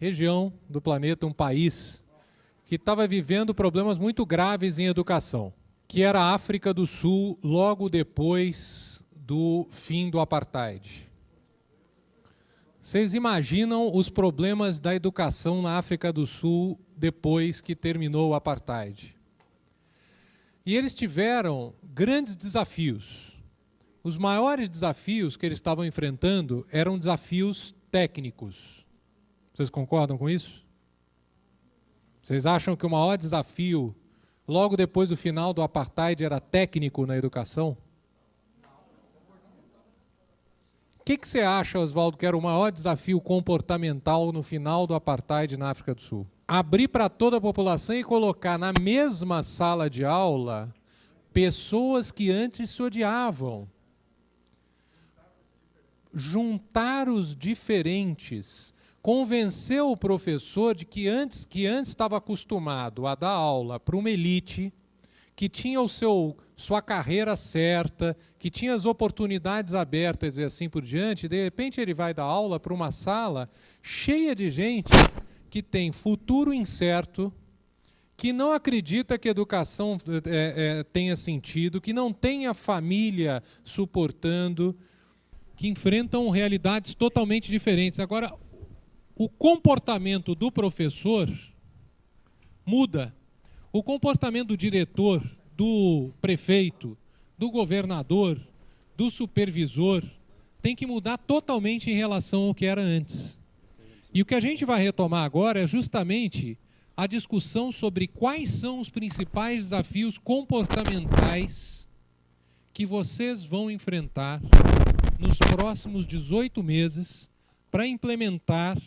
região do planeta, um país que estava vivendo problemas muito graves em educação, que era a África do Sul, logo depois do fim do apartheid. Vocês imaginam os problemas da educação na África do Sul depois que terminou o apartheid? E eles tiveram grandes desafios. Os maiores desafios que eles estavam enfrentando eram desafios técnicos. Vocês concordam com isso? Vocês acham que o maior desafio, logo depois do final do apartheid, era técnico na educação? O que você acha, Oswaldo, que era o maior desafio comportamental no final do apartheid na África do Sul? Abrir para toda a população e colocar na mesma sala de aula pessoas que antes se odiavam. Juntar os diferentes. Convencer o professor de que antes estava acostumado a dar aula para uma elite, que tinha sua carreira certa, que tinha as oportunidades abertas e assim por diante, de repente ele vai dar aula para uma sala cheia de gente que tem futuro incerto, que não acredita que a educação tenha sentido, que não tem a família suportando, que enfrentam realidades totalmente diferentes. Agora, o comportamento do professor muda. O comportamento do diretor, do prefeito, do governador, do supervisor, tem que mudar totalmente em relação ao que era antes. E o que a gente vai retomar agora é justamente a discussão sobre quais são os principais desafios comportamentais que vocês vão enfrentar nos próximos 18 meses para implementar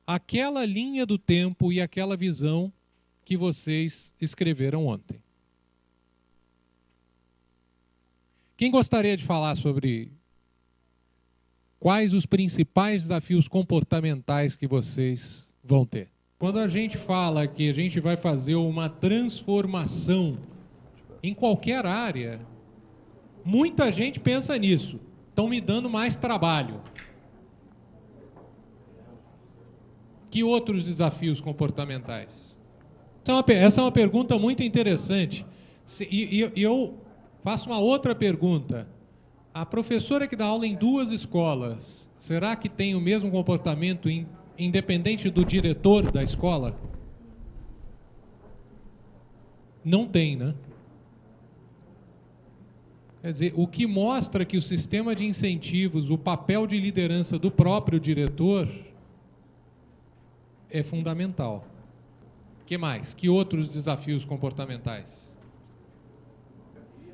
aquela linha do tempo e aquela visão que vocês escreveram ontem. Quem gostaria de falar sobre quais os principais desafios comportamentais que vocês vão ter? Quando a gente fala que a gente vai fazer uma transformação em qualquer área, muita gente pensa nisso. Estão me dando mais trabalho. Que outros desafios comportamentais? Essa é uma pergunta muito interessante. E eu faço uma outra pergunta. A professora que dá aula em 2 escolas, será que tem o mesmo comportamento independente do diretor da escola? Não tem, né? Quer dizer, o que mostra que o sistema de incentivos, o papel de liderança do próprio diretor é fundamental. O que mais? Que outros desafios comportamentais?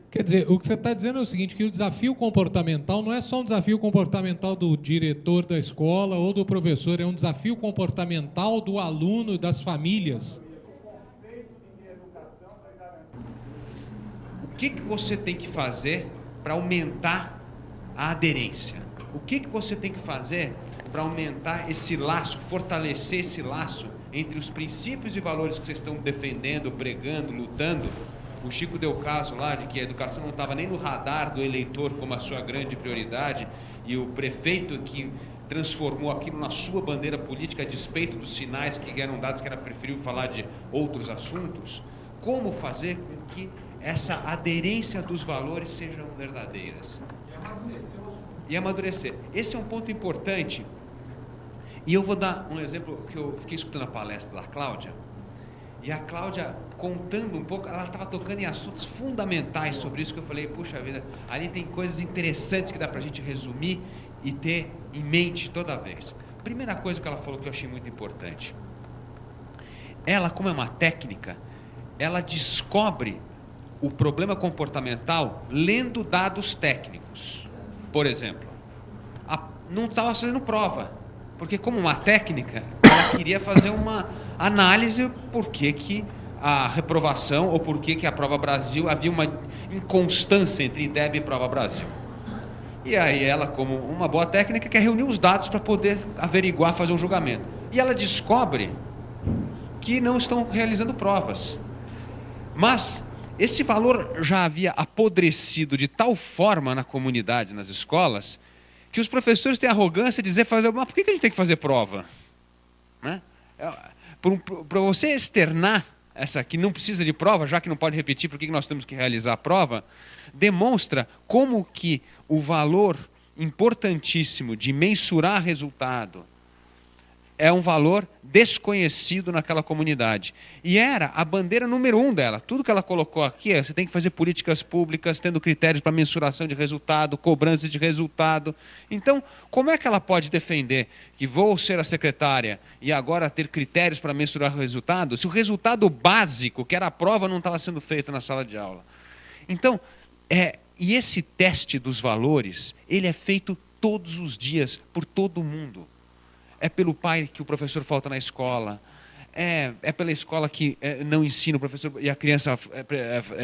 Quer dizer, o que você está dizendo é o seguinte, que o desafio comportamental não é só um desafio comportamental do diretor da escola ou do professor, é um desafio comportamental do aluno, das famílias. O que você tem que fazer para aumentar a aderência? O que você tem que fazer para aumentar esse laço, fortalecer esse laço entre os princípios e valores que vocês estão defendendo, pregando, lutando? O Chico deu o caso lá de que a educação não estava nem no radar do eleitor como a sua grande prioridade, e o prefeito que transformou aquilo na sua bandeira política a despeito dos sinais que eram dados, que era preferível falar de outros assuntos. Como fazer com que essa aderência dos valores sejam verdadeiras? E amadurecer. Esse é um ponto importante. E eu vou dar um exemplo que eu fiquei escutando a palestra da Cláudia. E a Cláudia, contando um pouco, ela estava tocando em assuntos fundamentais sobre isso, que eu falei, puxa vida, ali tem coisas interessantes que dá para a gente resumir e ter em mente toda vez. Primeira coisa que ela falou que eu achei muito importante. Ela, como é uma técnica, ela descobre o problema comportamental lendo dados técnicos. Por exemplo, não estava fazendo prova, porque como uma técnica, ela queria fazer uma análise por que a reprovação ou por que a Prova Brasil, havia uma inconstância entre IDEB e Prova Brasil. E aí ela, como uma boa técnica, quer reunir os dados para poder averiguar, fazer um julgamento. E ela descobre que não estão realizando provas. Mas esse valor já havia apodrecido de tal forma na comunidade, nas escolas, que os professores têm a arrogância de dizer, mas por que a gente tem que fazer prova? né? Para você externar essa que não precisa de prova, já que não pode repetir por que nós temos que realizar a prova, demonstra como que o valor importantíssimo de mensurar resultado é um valor desconhecido naquela comunidade. E era a bandeira número 1 dela. Tudo que ela colocou aqui é: você tem que fazer políticas públicas, tendo critérios para mensuração de resultado, cobrança de resultado. Então, como é que ela pode defender que vou ser a secretária e agora ter critérios para mensurar o resultado, se o resultado básico, que era a prova, não estava sendo feito na sala de aula? Então, e esse teste dos valores, ele é feito todos os dias, por todo mundo. É pelo pai que o professor falta na escola, é pela escola que não ensina o professor e a criança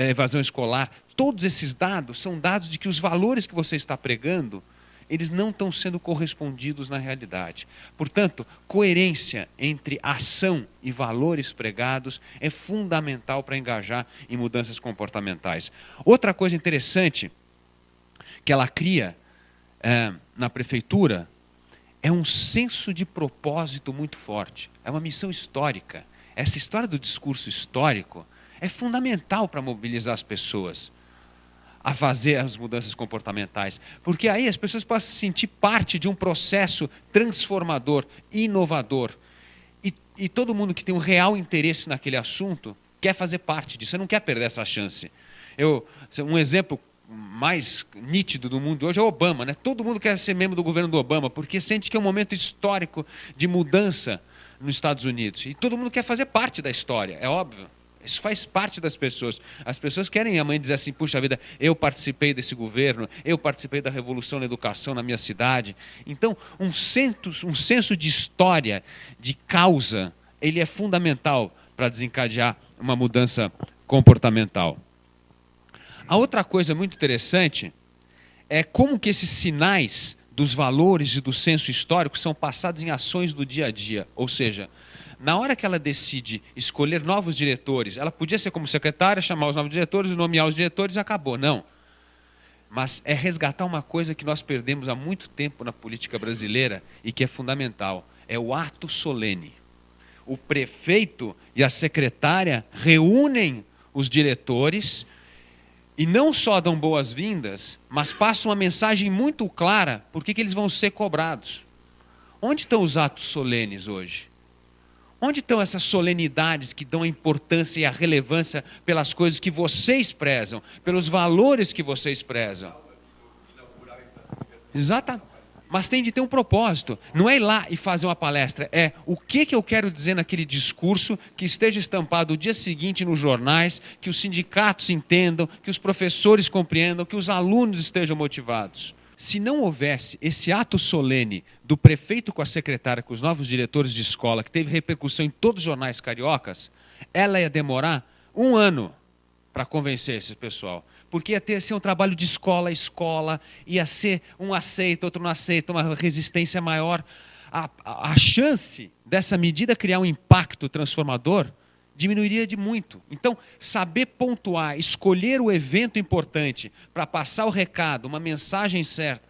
evasão escolar. Todos esses dados são dados de que os valores que você está pregando, eles não estão sendo correspondidos na realidade. Portanto, coerência entre ação e valores pregados é fundamental para engajar em mudanças comportamentais. Outra coisa interessante que ela cria na prefeitura é um senso de propósito muito forte. É uma missão histórica. Essa história do discurso histórico é fundamental para mobilizar as pessoas a fazer as mudanças comportamentais. Porque aí as pessoas possam se sentir parte de um processo transformador, inovador. E todo mundo que tem um real interesse naquele assunto quer fazer parte disso. Você não quer perder essa chance. Um exemplo mais nítido do mundo hoje é o Obama, né? Todo mundo quer ser membro do governo do Obama, porque sente que é um momento histórico de mudança nos Estados Unidos. E todo mundo quer fazer parte da história, é óbvio. Isso faz parte das pessoas. As pessoas querem amanhã dizer assim: puxa vida, eu participei desse governo, eu participei da revolução na educação na minha cidade. Então, um senso de história, de causa, ele é fundamental para desencadear uma mudança comportamental. A outra coisa muito interessante é como que esses sinais dos valores e do senso histórico são passados em ações do dia a dia. Ou seja, na hora que ela decide escolher novos diretores, ela podia ser como secretária, chamar os novos diretores, nomear os diretores e acabou. Não. Mas é resgatar uma coisa que nós perdemos há muito tempo na política brasileira e que é fundamental. É o ato solene. O prefeito e a secretária reúnem os diretores e não só dão boas-vindas, mas passam uma mensagem muito clara por que eles vão ser cobrados. Onde estão os atos solenes hoje? Onde estão essas solenidades que dão a importância e a relevância pelas coisas que vocês prezam, pelos valores que vocês prezam? Exatamente. Mas tem de ter um propósito. Não é ir lá e fazer uma palestra. É o que eu quero dizer naquele discurso que esteja estampado o dia seguinte nos jornais, que os sindicatos entendam, que os professores compreendam, que os alunos estejam motivados. Se não houvesse esse ato solene do prefeito com a secretária, com os novos diretores de escola, que teve repercussão em todos os jornais cariocas, ela ia demorar 1 ano para convencer esse pessoal. Porque ia ser um trabalho de escola a escola, ia ser um aceita, outro não aceita, uma resistência maior. A chance dessa medida criar um impacto transformador diminuiria de muito. Então, saber pontuar, escolher o evento importante para passar o recado, uma mensagem certa,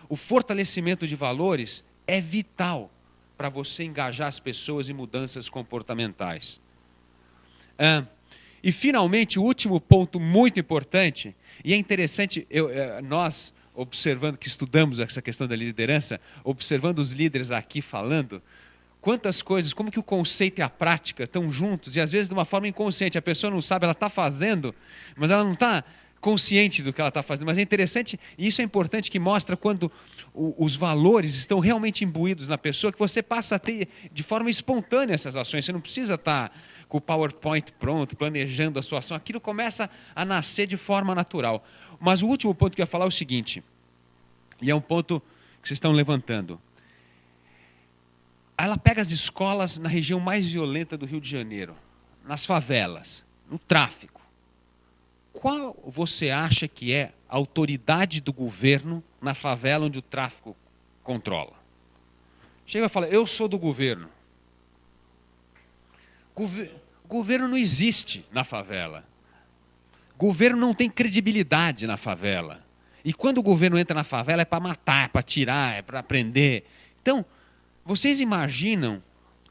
o fortalecimento de valores é vital para você engajar as pessoas em mudanças comportamentais. E, finalmente, o último ponto muito importante, e é interessante, nós, observando que estudamos essa questão da liderança, observando os líderes aqui falando, quantas coisas, como que o conceito e a prática estão juntos, e às vezes de uma forma inconsciente, a pessoa não sabe, ela está fazendo, mas ela não está consciente do que ela está fazendo. Mas é interessante, e isso é importante, que mostra quando os valores estão realmente imbuídos na pessoa, que você passa a ter de forma espontânea essas ações, você não precisa estar com o PowerPoint pronto, planejando a sua ação, aquilo começa a nascer de forma natural. Mas o último ponto que eu ia falar é o seguinte, e é um ponto que vocês estão levantando. Ela pega as escolas na região mais violenta do Rio de Janeiro, nas favelas, no tráfico. Qual você acha que é a autoridade do governo na favela onde o tráfico controla? Chega e fala: eu sou do governo. Governo não existe na favela. Governo não tem credibilidade na favela. E quando o governo entra na favela é para matar, é para tirar, é para prender. Então, vocês imaginam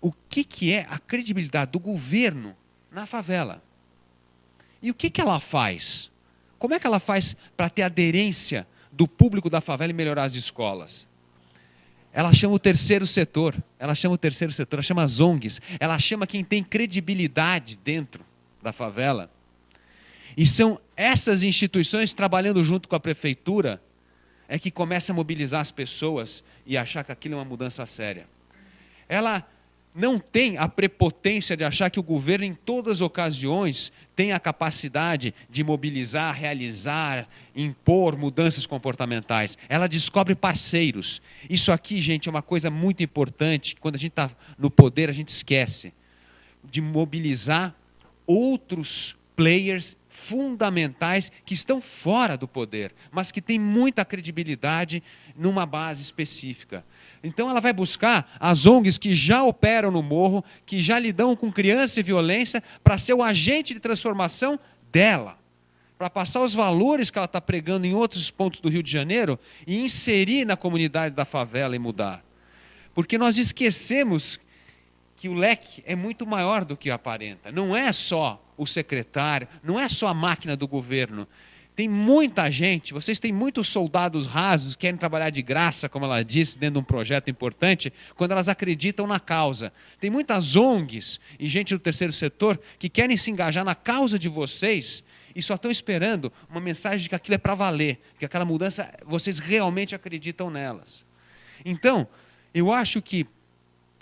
o que é a credibilidade do governo na favela. E o que ela faz? Como é que ela faz para ter aderência do público da favela e melhorar as escolas? Ela chama o terceiro setor, ela chama as ONGs, ela chama quem tem credibilidade dentro da favela. E são essas instituições, trabalhando junto com a prefeitura, é que começa a mobilizar as pessoas e achar que aquilo é uma mudança séria. Ela não tem a prepotência de achar que o governo, em todas as ocasiões, tem a capacidade de mobilizar, realizar, impor mudanças comportamentais. Ela descobre parceiros. Isso aqui, gente, é uma coisa muito importante, que quando a gente está no poder, a gente esquece de mobilizar outros players fundamentais que estão fora do poder, mas que têm muita credibilidade numa base específica. Então ela vai buscar as ONGs que já operam no morro, que já lidam com criança e violência, para ser o agente de transformação dela, para passar os valores que ela está pregando em outros pontos do Rio de Janeiro e inserir na comunidade da favela e mudar. Porque nós esquecemos que o leque é muito maior do que aparenta. Não é só o secretário, não é só a máquina do governo. Tem muita gente, vocês têm muitos soldados rasos que querem trabalhar de graça, como ela disse, dentro de um projeto importante, quando elas acreditam na causa. Tem muitas ONGs e gente do terceiro setor que querem se engajar na causa de vocês e só estão esperando uma mensagem de que aquilo é para valer, que aquela mudança, vocês realmente acreditam nelas. Então, eu acho que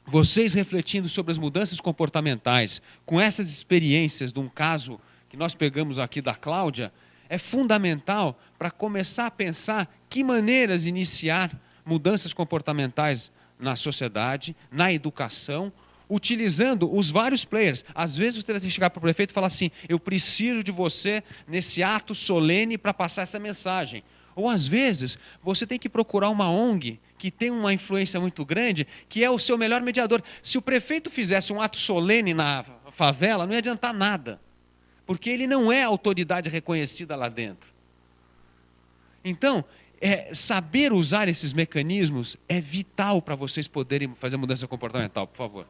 vocês refletindo sobre as mudanças comportamentais, com essas experiências de um caso que nós pegamos aqui da Cláudia, é fundamental para começar a pensar que maneiras iniciar mudanças comportamentais na sociedade, na educação, utilizando os vários players. Às vezes você vai ter que chegar para o prefeito e falar assim, eu preciso de você nesse ato solene para passar essa mensagem. Ou às vezes você tem que procurar uma ONG que tem uma influência muito grande, que é o seu melhor mediador. Se o prefeito fizesse um ato solene na favela, não ia adiantar nada, porque ele não é autoridade reconhecida lá dentro. Então, saber usar esses mecanismos é vital para vocês poderem fazer mudança comportamental, por favor.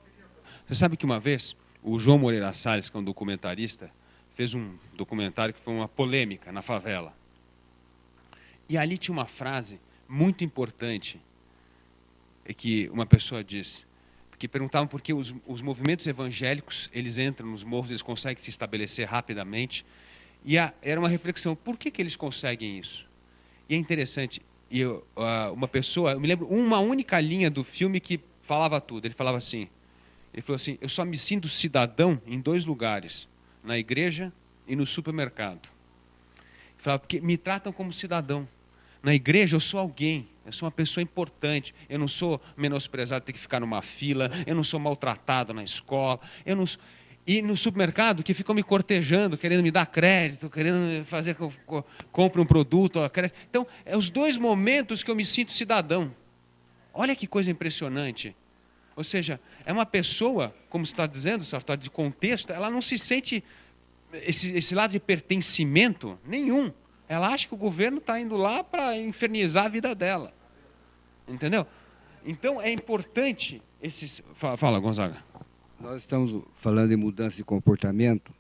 Você sabe que uma vez, o João Moreira Salles, que é um documentarista, fez um documentário que foi uma polêmica na favela. E ali tinha uma frase muito importante, que uma pessoa disse, que perguntavam por que os movimentos evangélicos, eles entram nos morros, eles conseguem se estabelecer rapidamente, e era uma reflexão, por que eles conseguem isso? E é interessante, uma pessoa, eu me lembro uma única linha do filme que falava tudo, ele falou assim, eu só me sinto cidadão em 2 lugares, na igreja e no supermercado. Ele falava, porque me tratam como cidadão. Na igreja eu sou alguém, eu sou uma pessoa importante, eu não sou menosprezado, ter que ficar numa fila, eu não sou maltratado na escola, e no supermercado que ficam me cortejando, querendo me dar crédito, querendo fazer que eu compre um produto a crédito. Então, é os 2 momentos que eu me sinto cidadão. Olha que coisa impressionante. Ou seja, é uma pessoa, como você está dizendo, Sartori, de contexto, ela não se sente esse lado de pertencimento nenhum. Ela acha que o governo está indo lá para infernizar a vida dela. Entendeu? Então, é importante esses... Fala, Gonzaga. Nós estamos falando em mudança de comportamento.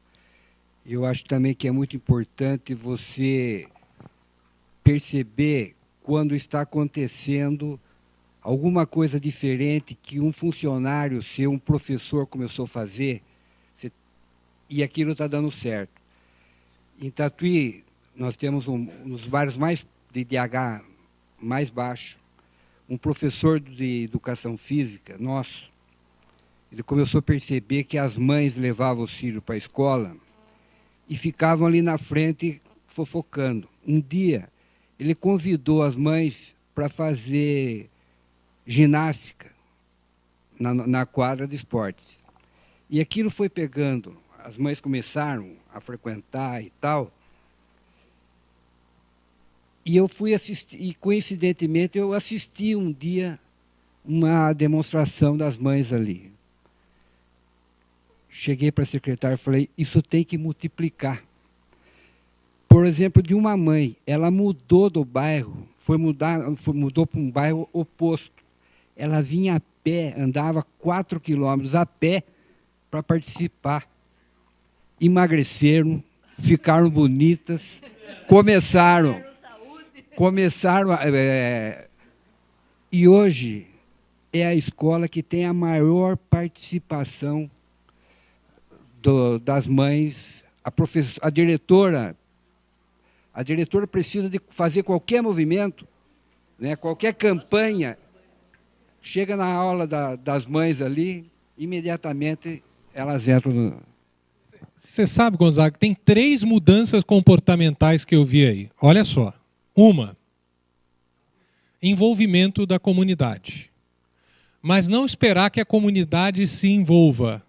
E eu acho também que é muito importante você perceber quando está acontecendo alguma coisa diferente que um funcionário seu, um professor começou a fazer, e aquilo está dando certo. Em Tatuí, nós temos um dos bairros mais de IDH mais baixo, um professor de educação física, nosso, ele começou a perceber que as mães levavam os filhos para a escola e ficavam ali na frente fofocando. Um dia, ele convidou as mães para fazer ginástica na quadra de esporte. E aquilo foi pegando, as mães começaram a frequentar e tal. E eu fui assistir, e coincidentemente eu assisti um dia uma demonstração das mães ali. Cheguei para a secretária e falei, isso tem que multiplicar. Por exemplo, de uma mãe, ela mudou do bairro, mudou para um bairro oposto. Ela vinha a pé, andava 4 quilômetros a pé para participar. Emagreceram, ficaram bonitas, começaram e hoje é a escola que tem a maior participação das mães. A diretora precisa de fazer qualquer movimento, né, qualquer campanha, chega na aula das mães ali, imediatamente elas entram. Você sabe, Gonzaga, tem 3 mudanças comportamentais que eu vi aí. Olha só. Uma, envolvimento da comunidade. Mas não esperar que a comunidade se envolva.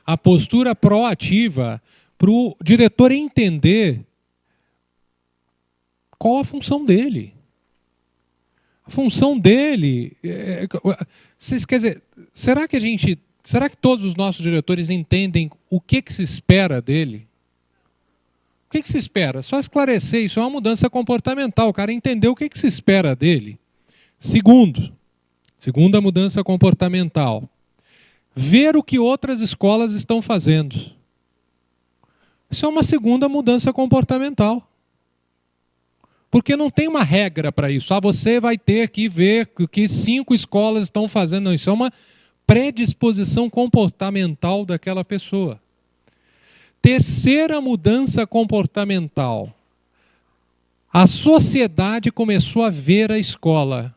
A postura proativa para o diretor entender qual a função dele. A função dele... quer dizer, será que todos os nossos diretores entendem o que se espera dele? O que se espera? Só esclarecer, isso é uma mudança comportamental. O cara entendeu o que se espera dele. Segunda mudança comportamental. Ver o que outras escolas estão fazendo. Isso é uma segunda mudança comportamental. Porque não tem uma regra para isso. Você vai ter que ver o que 5 escolas estão fazendo. Não, isso é uma predisposição comportamental daquela pessoa. Terceira mudança comportamental. A sociedade começou a ver a escola.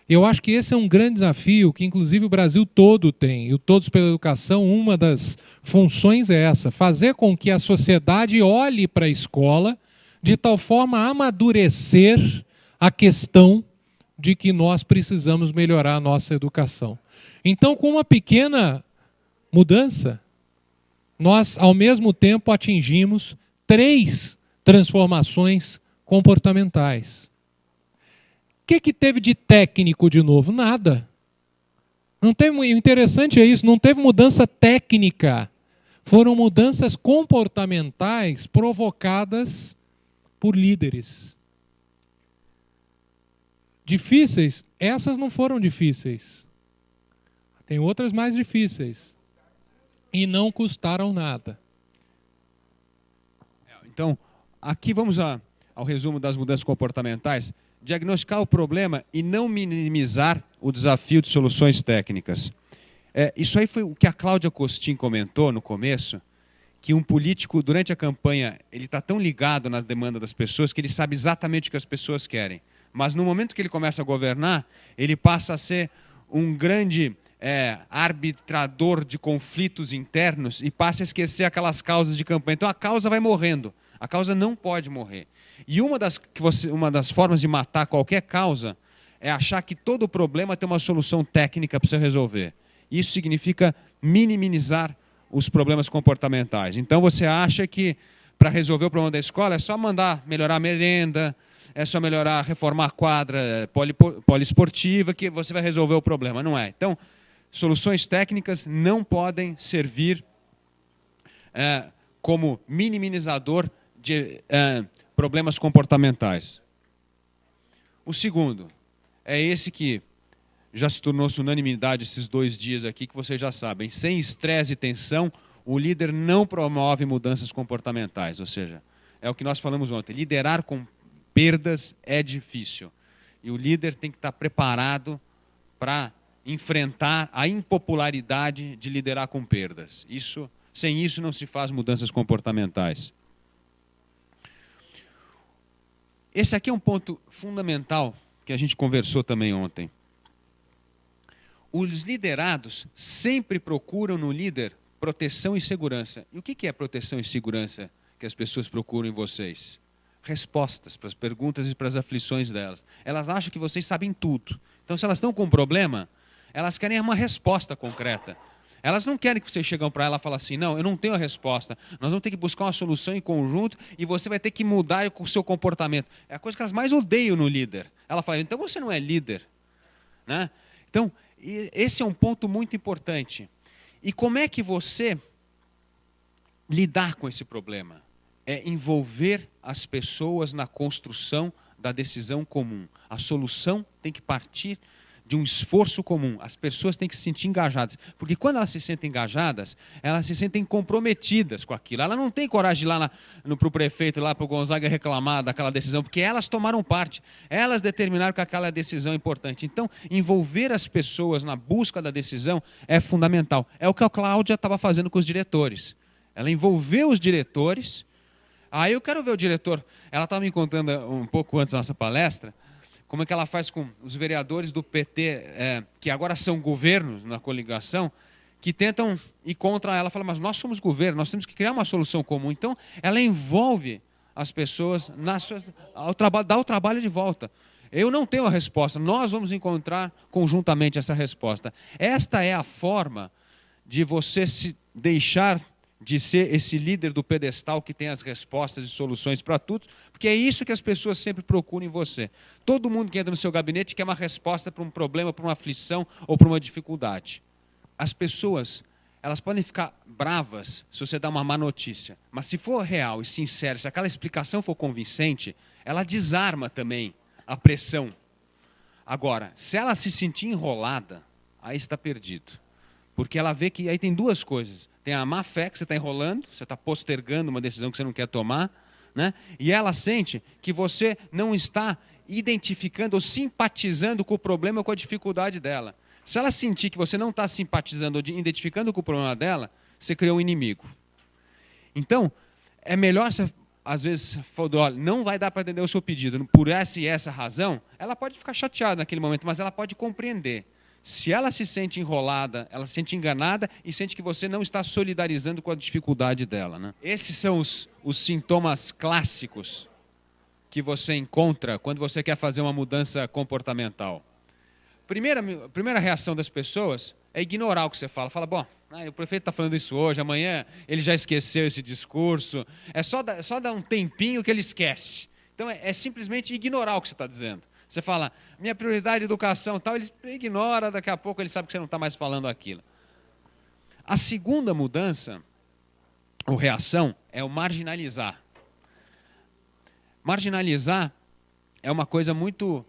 Eu acho que esse é um grande desafio que, inclusive, o Brasil todo tem. E o Todos pela Educação, uma das funções é essa. Fazer com que a sociedade olhe para a escola de tal forma a amadurecer a questão de que nós precisamos melhorar a nossa educação. Então, com uma pequena mudança, nós, ao mesmo tempo, atingimos 3 transformações comportamentais. O que teve de técnico de novo? Nada. Não teve, o interessante é isso, não teve mudança técnica. Foram mudanças comportamentais provocadas por líderes. Difíceis? Essas não foram difíceis. Tem outras mais difíceis. E não custaram nada. Então, aqui vamos ao resumo das mudanças comportamentais. Diagnosticar o problema e não minimizar o desafio de soluções técnicas. Isso aí foi o que a Cláudia Costin comentou no começo, que um político, durante a campanha, ele está tão ligado na demanda das pessoas que ele sabe exatamente o que as pessoas querem. Mas no momento que ele começa a governar, ele passa a ser um grande arbitrador de conflitos internos e passa a esquecer aquelas causas de campanha. Então a causa vai morrendo. A causa não pode morrer. E uma das formas de matar qualquer causa é achar que todo problema tem uma solução técnica para você resolver. Isso significa minimizar os problemas comportamentais. Então você acha que para resolver o problema da escola é só mandar melhorar a merenda, é só reformar a quadra poliesportiva que você vai resolver o problema. Não é. Então, soluções técnicas não podem servir como minimizador de problemas comportamentais. O segundo é esse que já se tornou-se unanimidade esses 2 dias aqui, que vocês já sabem. Sem estresse e tensão, o líder não promove mudanças comportamentais. Ou seja, é o que nós falamos ontem. Liderar com perdas é difícil. E o líder tem que estar preparado para enfrentar a impopularidade de liderar com perdas. Sem isso não se faz mudanças comportamentais. Esse aqui é um ponto fundamental que a gente conversou também ontem. Os liderados sempre procuram no líder proteção e segurança. E o que é proteção e segurança que as pessoas procuram em vocês? Respostas para as perguntas e para as aflições delas. Elas acham que vocês sabem tudo. Então, se elas estão com um problema, elas querem uma resposta concreta. Elas não querem que vocês cheguem para ela e falem assim, não, eu não tenho a resposta, nós vamos ter que buscar uma solução em conjunto e você vai ter que mudar o seu comportamento. É a coisa que elas mais odeiam no líder. Ela fala, então você não é líder. Né? Então, esse é um ponto muito importante. E como é que você lidar com esse problema? É envolver as pessoas na construção da decisão comum. A solução tem que partir de um esforço comum. As pessoas têm que se sentir engajadas. Porque quando elas se sentem engajadas, elas se sentem comprometidas com aquilo. Ela não tem coragem de ir lá para o prefeito, lá para o Gonzaga reclamar daquela decisão, porque elas tomaram parte. Elas determinaram que aquela decisão é importante. Então, envolver as pessoas na busca da decisão é fundamental. É o que a Cláudia estava fazendo com os diretores. Ela envolveu os diretores. Aí eu quero ver o diretor. Ela estava me contando um pouco antes da nossa palestra, como é que ela faz com os vereadores do PT, que agora são governos na coligação, que tentam ir contra ela. Fala, mas nós somos governo, nós temos que criar uma solução comum. Então, ela envolve as pessoas, dá o trabalho de volta. Eu não tenho a resposta, nós vamos encontrar conjuntamente essa resposta. Esta é a forma de você se deixar de ser esse líder do pedestal que tem as respostas e soluções para tudo, porque é isso que as pessoas sempre procuram em você. Todo mundo que entra no seu gabinete quer uma resposta para um problema, para uma aflição ou para uma dificuldade. As pessoas, elas podem ficar bravas se você dá uma má notícia, mas se for real e sincero, se aquela explicação for convincente, ela desarma também a pressão. Agora, se ela se sentir enrolada, aí está perdido. Porque ela vê que aí tem duas coisas. Tem a má fé que você está enrolando, você está postergando uma decisão que você não quer tomar, né? E ela sente que você não está identificando ou simpatizando com o problema ou com a dificuldade dela. Se ela sentir que você não está simpatizando ou identificando com o problema dela, você criou um inimigo. Então, é melhor você, às vezes, falar, olha, não vai dar para atender o seu pedido por essa e essa razão. Ela pode ficar chateada naquele momento, mas ela pode compreender. Se ela se sente enrolada, ela se sente enganada e sente que você não está solidarizando com a dificuldade dela, né? Esses são os sintomas clássicos que você encontra quando você quer fazer uma mudança comportamental. Primeira reação das pessoas é ignorar o que você fala. Fala, bom, o prefeito está falando isso hoje, amanhã ele já esqueceu esse discurso. É só dar um tempinho que ele esquece. Então é simplesmente ignorar o que você está dizendo. Você fala, minha prioridade é educação, tal, ele ignora, daqui a pouco ele sabe que você não está mais falando aquilo. A segunda mudança, ou reação, é o marginalizar. Marginalizar é uma coisa muito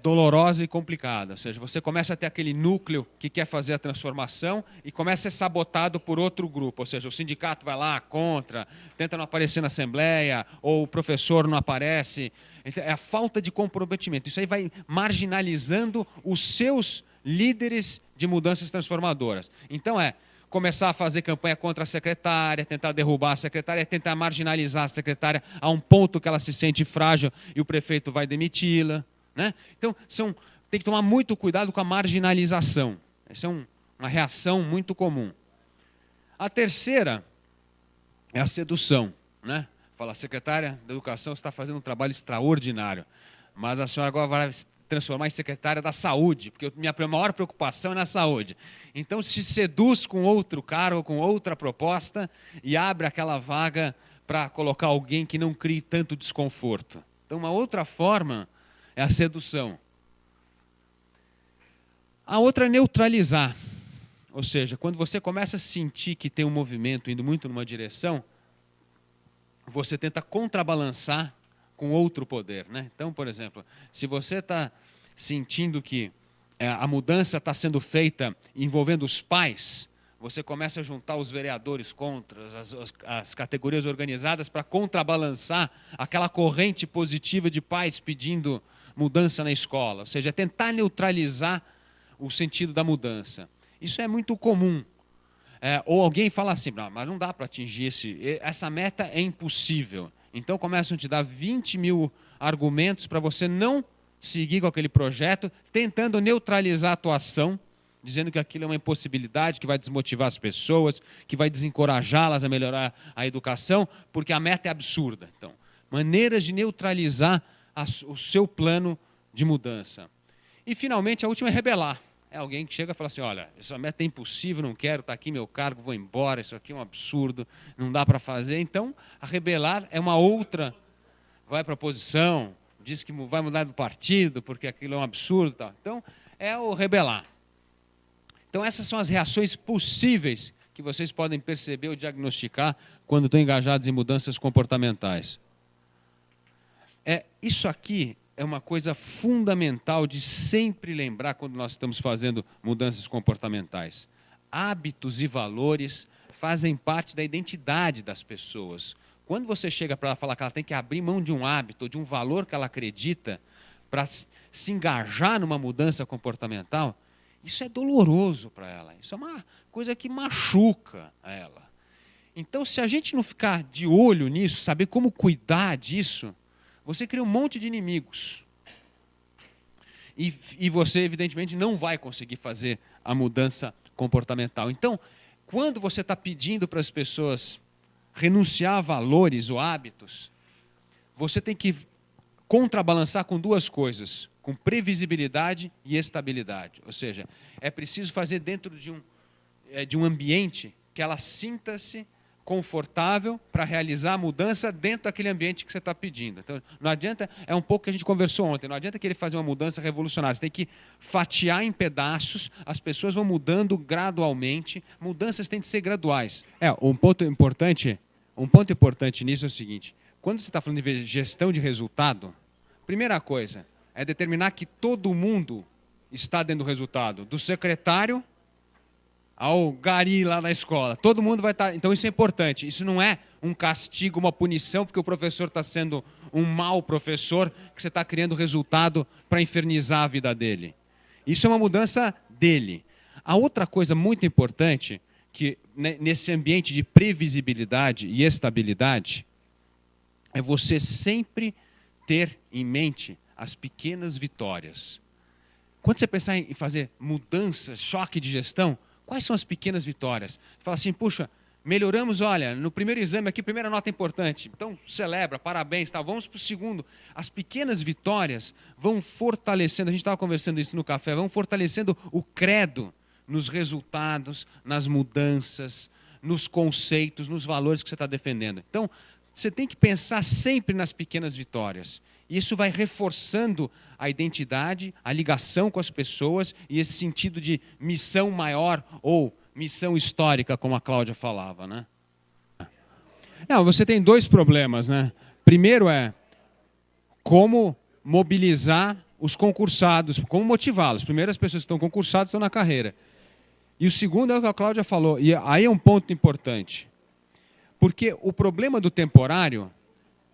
dolorosa e complicada. Ou seja, você começa a ter aquele núcleo que quer fazer a transformação e começa a ser sabotado por outro grupo. Ou seja, o sindicato vai lá contra, tenta não aparecer na assembleia, ou o professor não aparece. É a falta de comprometimento. Isso aí vai marginalizando os seus líderes de mudanças transformadoras. Então começar a fazer campanha contra a secretária, tentar derrubar a secretária, tentar marginalizar a secretária a um ponto que ela se sente frágil e o prefeito vai demiti-la. Né? Então, tem que tomar muito cuidado com a marginalização. Essa é uma reação muito comum. A terceira é a sedução. Né? Fala, secretária da Educação está fazendo um trabalho extraordinário, mas a senhora agora vai se transformar em secretária da Saúde, porque minha maior preocupação é na saúde. Então, se seduz com outro cargo, com outra proposta, e abre aquela vaga para colocar alguém que não crie tanto desconforto. Então, uma outra forma é a sedução. A outra é neutralizar. Ou seja, quando você começa a sentir que tem um movimento indo muito numa direção, você tenta contrabalançar com outro poder. Né? Então, por exemplo, se você está sentindo que a mudança está sendo feita envolvendo os pais, você começa a juntar os vereadores contra, as categorias organizadas para contrabalançar aquela corrente positiva de pais pedindo mudança na escola, ou seja, tentar neutralizar o sentido da mudança. Isso é muito comum. Ou alguém fala assim, mas não dá para atingir essa meta, é impossível. Então começam a te dar 20 mil argumentos para você não seguir com aquele projeto, tentando neutralizar a atuação, dizendo que aquilo é uma impossibilidade, que vai desmotivar as pessoas, que vai desencorajá-las a melhorar a educação, porque a meta é absurda. Então, maneiras de neutralizar o seu plano de mudança. E, finalmente, a última é rebelar. É alguém que chega e fala assim, olha, essa meta é impossível, não quero, está aqui meu cargo, vou embora, isso aqui é um absurdo, não dá para fazer. Então, a rebelar é uma outra, vai para a oposição, diz que vai mudar do partido, porque aquilo é um absurdo. Tal. Então, é o rebelar. Então, essas são as reações possíveis que vocês podem perceber ou diagnosticar quando estão engajados em mudanças comportamentais. Isso aqui é uma coisa fundamental de sempre lembrar quando nós estamos fazendo mudanças comportamentais. Hábitos e valores fazem parte da identidade das pessoas. Quando você chega para ela falar que ela tem que abrir mão de um hábito, de um valor que ela acredita, para se engajar numa mudança comportamental, isso é doloroso para ela. Isso é uma coisa que machuca ela. Então, se a gente não ficar de olho nisso, saber como cuidar disso, você cria um monte de inimigos. E você, evidentemente, não vai conseguir fazer a mudança comportamental. Então, quando você está pedindo para as pessoas renunciar a valores ou hábitos, você tem que contrabalançar com duas coisas, com previsibilidade e estabilidade. Ou seja, é preciso fazer dentro de um ambiente que ela sinta-se confortável para realizar a mudança dentro daquele ambiente que você está pedindo. Então, não adianta, é um pouco que a gente conversou ontem, não adianta querer fazer uma mudança revolucionária, você tem que fatiar em pedaços, as pessoas vão mudando gradualmente, mudanças têm de ser graduais. Um ponto importante nisso é o seguinte, quando você está falando de gestão de resultado, primeira coisa é determinar que todo mundo está dentro do resultado, do secretário ao gari lá na escola. Todo mundo vai estar... Então isso é importante. Isso não é um castigo, uma punição, porque o professor está sendo um mau professor, que você está criando resultado para infernizar a vida dele. Isso é uma mudança dele. A outra coisa muito importante, que nesse ambiente de previsibilidade e estabilidade, é você sempre ter em mente as pequenas vitórias. Quando você pensar em fazer mudanças, choque de gestão, quais são as pequenas vitórias? Fala assim, puxa, melhoramos, olha, no primeiro exame aqui, primeira nota importante. Então, celebra, parabéns, tá? Vamos para o segundo. As pequenas vitórias vão fortalecendo, a gente estava conversando isso no café, vão fortalecendo o credo nos resultados, nas mudanças, nos conceitos, nos valores que você está defendendo. Então, você tem que pensar sempre nas pequenas vitórias. Isso vai reforçando a identidade, a ligação com as pessoas e esse sentido de missão maior ou missão histórica, como a Cláudia falava, né? Não, você tem dois problemas, né? Primeiro é como mobilizar os concursados, como motivá-los. Primeiro, as pessoas que estão concursadas estão na carreira. E o segundo é o que a Cláudia falou, e aí é um ponto importante. Porque o problema do temporário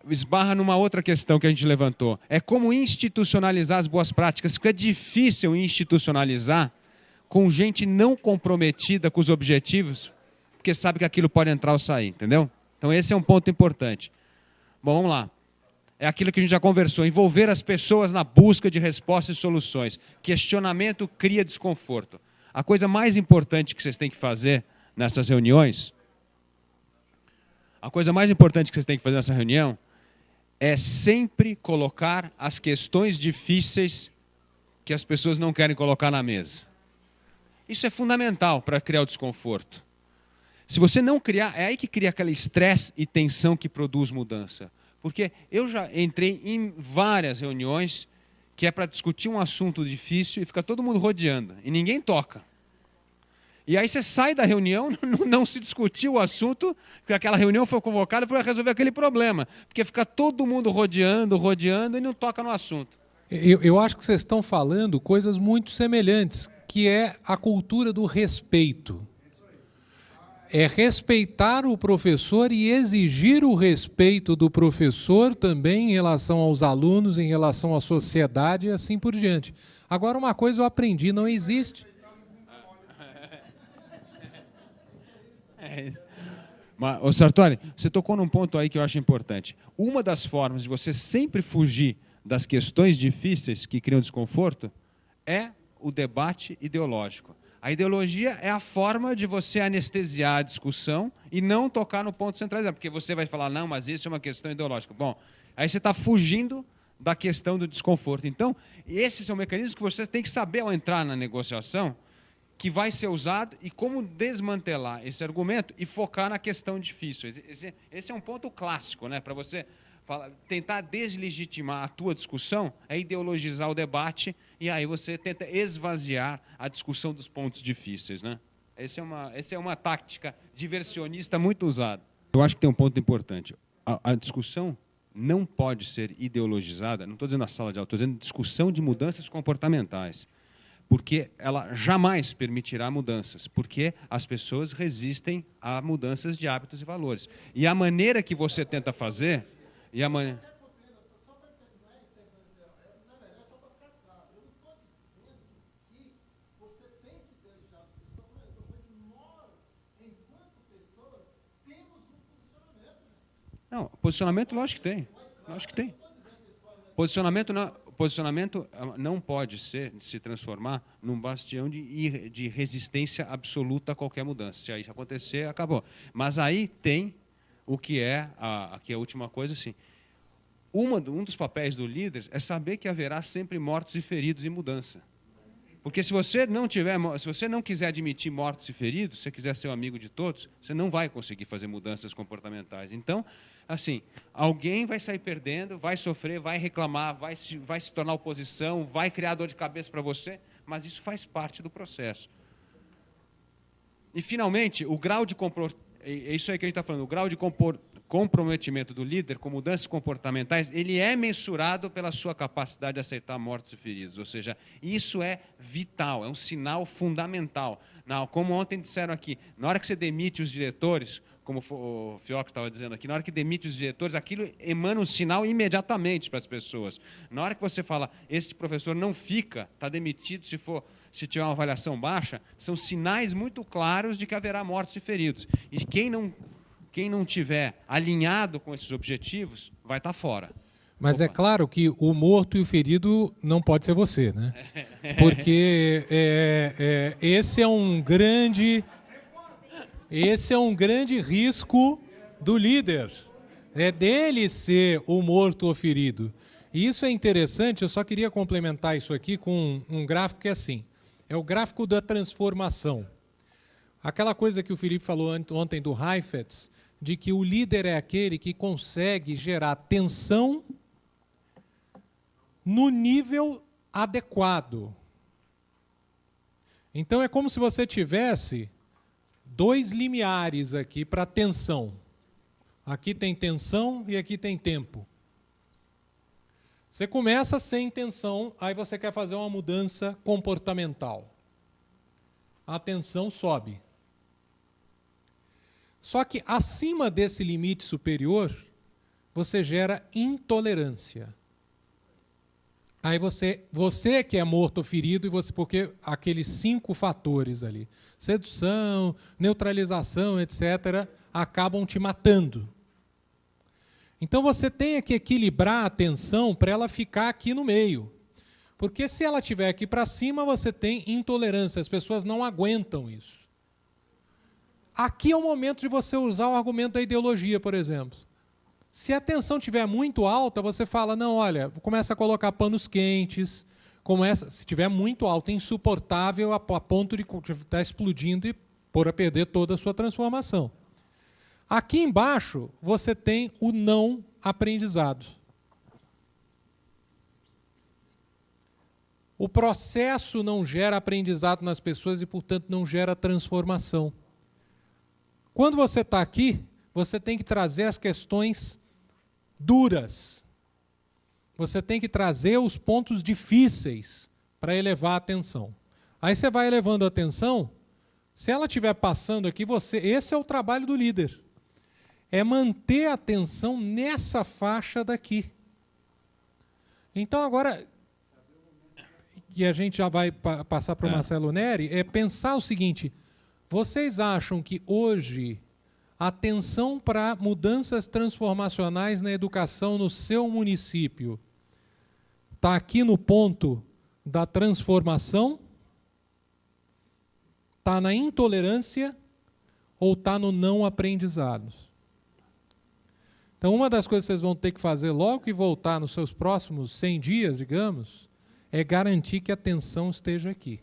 esbarra numa outra questão que a gente levantou. É como institucionalizar as boas práticas, porque é difícil institucionalizar com gente não comprometida com os objetivos, porque sabe que aquilo pode entrar ou sair, entendeu? Então esse é um ponto importante. Bom, vamos lá. É aquilo que a gente já conversou, envolver as pessoas na busca de respostas e soluções. Questionamento cria desconforto. A coisa mais importante que vocês têm que fazer nessas reuniões, nessa reunião é sempre colocar as questões difíceis que as pessoas não querem colocar na mesa. Isso é fundamental para criar o desconforto. Se você não criar, é aí que cria aquele estresse e tensão que produz mudança. Porque eu já entrei em várias reuniões que é para discutir um assunto difícil e fica todo mundo rodeando e ninguém toca. E aí você sai da reunião, não se discutiu o assunto, porque aquela reunião foi convocada para resolver aquele problema. Porque fica todo mundo rodeando e não toca no assunto. Eu acho que vocês estão falando coisas muito semelhantes, que é a cultura do respeito. É respeitar o professor e exigir o respeito do professor também em relação aos alunos, em relação à sociedade e assim por diante. Agora, uma coisa eu aprendi, não existe. Mas, ô Sartori, você tocou num ponto aí que eu acho importante. Uma das formas de você sempre fugir das questões difíceis que criam desconforto é o debate ideológico. A ideologia é a forma de você anestesiar a discussão e não tocar no ponto centralizado, porque você vai falar, não, mas isso é uma questão ideológica. Bom, aí você está fugindo da questão do desconforto. Então, esses são mecanismos que você tem que saber ao entrar na negociação, que vai ser usado e como desmantelar esse argumento e focar na questão difícil. Esse é um ponto clássico, né? Para você tentar deslegitimar a tua discussão, é ideologizar o debate e aí você tenta esvaziar a discussão dos pontos difíceis, né? Essa é uma tática diversionista muito usada. Eu acho que tem um ponto importante. A discussão não pode ser ideologizada, não estou dizendo na sala de aula, estou dizendo discussão de mudanças comportamentais, porque ela jamais permitirá mudanças, porque as pessoas resistem a mudanças de hábitos e valores. E a maneira que você tenta fazer... E a maneira... Não, posicionamento, lógico que tem. Lógico que tem. Posicionamento não pode se transformar num bastião de resistência absoluta a qualquer mudança. Se isso acontecer, acabou. Mas aí tem o que é aqui a última coisa, assim. Um dos papéis do líder é saber que haverá sempre mortos e feridos em mudança. Porque se você não quiser admitir mortos e feridos, se você quiser ser um amigo de todos, você não vai conseguir fazer mudanças comportamentais. Então, assim, alguém vai sair perdendo, vai sofrer, vai reclamar, vai se tornar oposição, vai criar dor de cabeça para você, mas isso faz parte do processo. E, finalmente, o grau de é isso aí que a gente está falando, o grau de comprometimento do líder com mudanças comportamentais, ele é mensurado pela sua capacidade de aceitar mortos e feridos. Ou seja, isso é vital, é um sinal fundamental. Como ontem disseram aqui, na hora que você demite os diretores, como o Fioco estava dizendo aqui, na hora que demite os diretores, aquilo emana um sinal imediatamente para as pessoas. Na hora que você fala, esse professor não fica, está demitido se tiver uma avaliação baixa, são sinais muito claros de que haverá mortos e feridos. E quem não tiver alinhado com esses objetivos, vai estar fora. Mas Opa. É claro que o morto e o ferido não pode ser você, né? Porque esse é um grande risco do líder. É dele ser o morto ou ferido. E isso é interessante, eu só queria complementar isso aqui com um gráfico que é assim. É o gráfico da transformação. Aquela coisa que o Felipe falou ontem do Heifetz, de que o líder é aquele que consegue gerar tensão no nível adequado. Então, é como se você tivesse 2 limiares aqui para tensão. Aqui tem tensão e aqui tem tempo. Você começa sem tensão, aí você quer fazer uma mudança comportamental. A tensão sobe. Só que acima desse limite superior, você gera intolerância. Aí você que é morto ou ferido, porque aqueles 5 fatores ali, sedução, neutralização, etc., acabam te matando. Então você tem que equilibrar a tensão para ela ficar aqui no meio. Porque se ela estiver aqui para cima, você tem intolerância, as pessoas não aguentam isso. Aqui é o momento de você usar o argumento da ideologia, por exemplo. Se a tensão estiver muito alta, você fala, não, olha, começa a colocar panos quentes, se estiver muito alta, insuportável a ponto de estar explodindo e pôr a perder toda a sua transformação. Aqui embaixo, você tem o não aprendizado. O processo não gera aprendizado nas pessoas e, portanto, não gera transformação. Quando você está aqui, você tem que trazer as questões duras. Você tem que trazer os pontos difíceis para elevar a atenção. Aí você vai elevando a atenção, se ela estiver passando aqui, esse é o trabalho do líder. É manter a atenção nessa faixa daqui. Então, agora, que a gente já vai passar para o Marcelo Neri, é pensar o seguinte, vocês acham que hoje a atenção para mudanças transformacionais na educação no seu município está aqui no ponto da transformação? Está na intolerância ou está no não aprendizado? Então, uma das coisas que vocês vão ter que fazer logo que voltar nos seus próximos 100 dias, digamos, é garantir que a atenção esteja aqui.